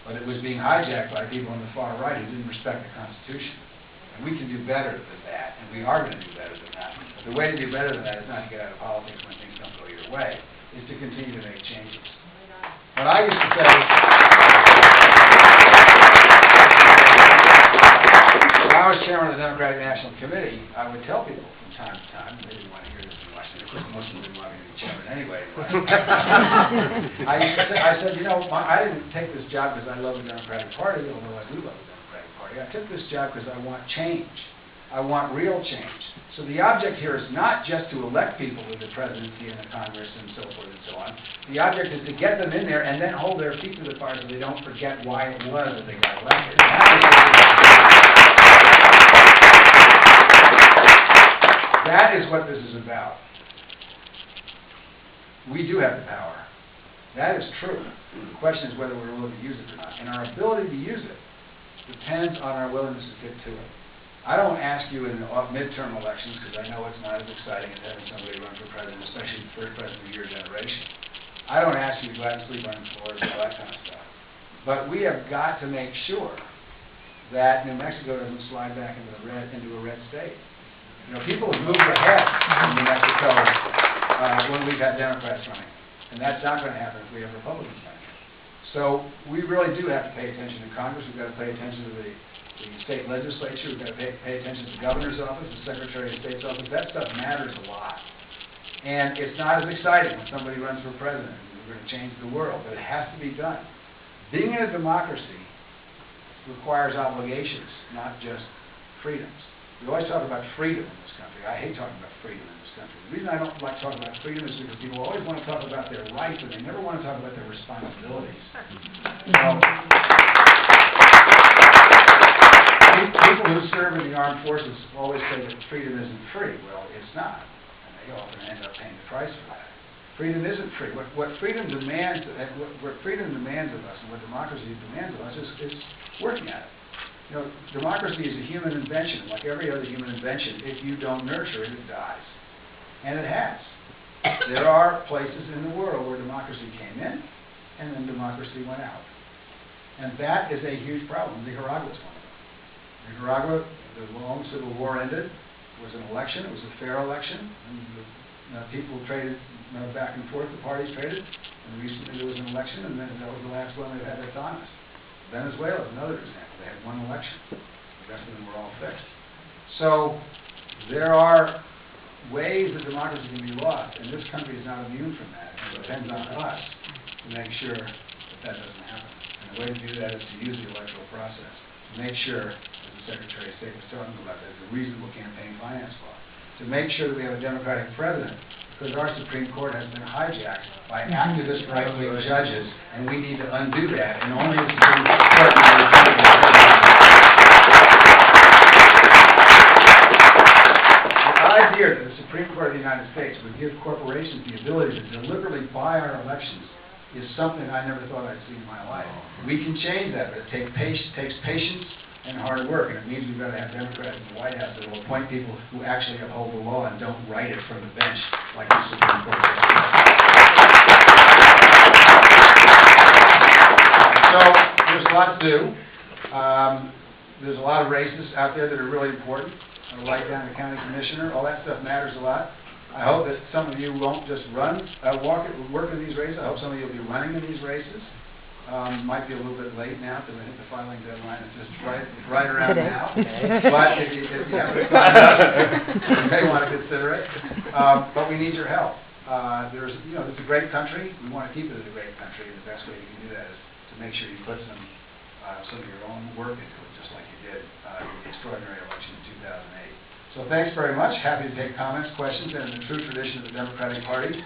but it was being hijacked by people on the far right who didn't respect the Constitution. And we can do better than that, and we are going to do better than that. But the way to do better than that is not to get out of politics when things don't go your way, is to continue to make changes. But I used to say, when I was chairman of the Democratic National Committee, I would tell people from time to time, they didn't want to hear this in Washington, of course most of them didn't want me to be chairman anyway. I said, you know, I didn't take this job because I love the Democratic Party, although I do love the Democratic Party. I took this job because I want change. I want real change. So the object here is not just to elect people to the presidency and the Congress and so forth and so on. The object is to get them in there and then hold their feet to the fire so they don't forget why it was that they got elected. That is what this is about. We do have the power. That is true. The question is whether we're willing to use it or not. And our ability to use it depends on our willingness to get to it. I don't ask you in midterm elections, because I know it's not as exciting as having somebody run for president, especially the third president of your generation. I don't ask you to go out and sleep on floors and all that kind of stuff. But we have got to make sure that New Mexico doesn't slide back into a red state. You know, people have moved ahead in New Mexico when we've had Democrats running. And that's not going to happen if we have Republicans running. So we really do have to pay attention to Congress. We've got to pay attention to the state legislature. We've got to pay attention to the governor's office, the Secretary of State's office. That stuff matters a lot. And it's not as exciting when somebody runs for president and we're going to change the world, but it has to be done. Being in a democracy requires obligations, not just freedoms. We always talk about freedom in this country. I hate talking about freedom in this country. The reason I don't like talking about freedom is because people always want to talk about their rights, and they never want to talk about their responsibilities. People who serve in the armed forces always say that freedom isn't free. Well, it's not, and they often end up paying the price for that. Freedom isn't free. What freedom demands, what freedom demands of us, and what democracy demands of us, is working at it. You know, democracy is a human invention. Like every other human invention, if you don't nurture it, it dies. And it has. There are places in the world where democracy came in, and then democracy went out. And that is a huge problem. Nicaragua is one of them. Nicaragua, the long civil war ended. It was an election. It was a fair election. And people traded back and forth. The parties traded. And recently there was an election, and then that was the last one they've had that's honest. Venezuela is another example. They had one election. The rest of them were all fixed. So there are ways that democracy can be lost, and this country is not immune from that. It depends on us to make sure that doesn't happen. And the way to do that is to use the electoral process to make sure, as the Secretary of State was talking about, there's a reasonable campaign finance law, to make sure that we have a Democratic president, because our Supreme Court has been hijacked by activist right-wing judges, and we need to undo that, and only the Supreme Court can do that. The idea that the Supreme Court of the United States would give corporations the ability to deliberately buy our elections is something I never thought I'd see in my life. We can change that, but it takes patience and hard work, and it means we've got to have Democrats in the White House that will appoint people who actually uphold the law and don't write it from the bench like the Supreme Court does. So there's a lot to do. There's a lot of races out there that are really important. Like down the county commissioner, all that stuff matters a lot. I hope that some of you won't just work in these races. I hope some of you will be running in these races. Might be a little bit late now because I think the filing deadline is just right around now. But if you haven't signed up, you may want to consider it. But we need your help. It's a great country. We want to keep it as a great country, and the best way you can do that is to make sure you put some of your own work into it, just like you did in the extraordinary election in 2008. So thanks very much. Happy to take comments, questions, and in the true tradition of the Democratic Party,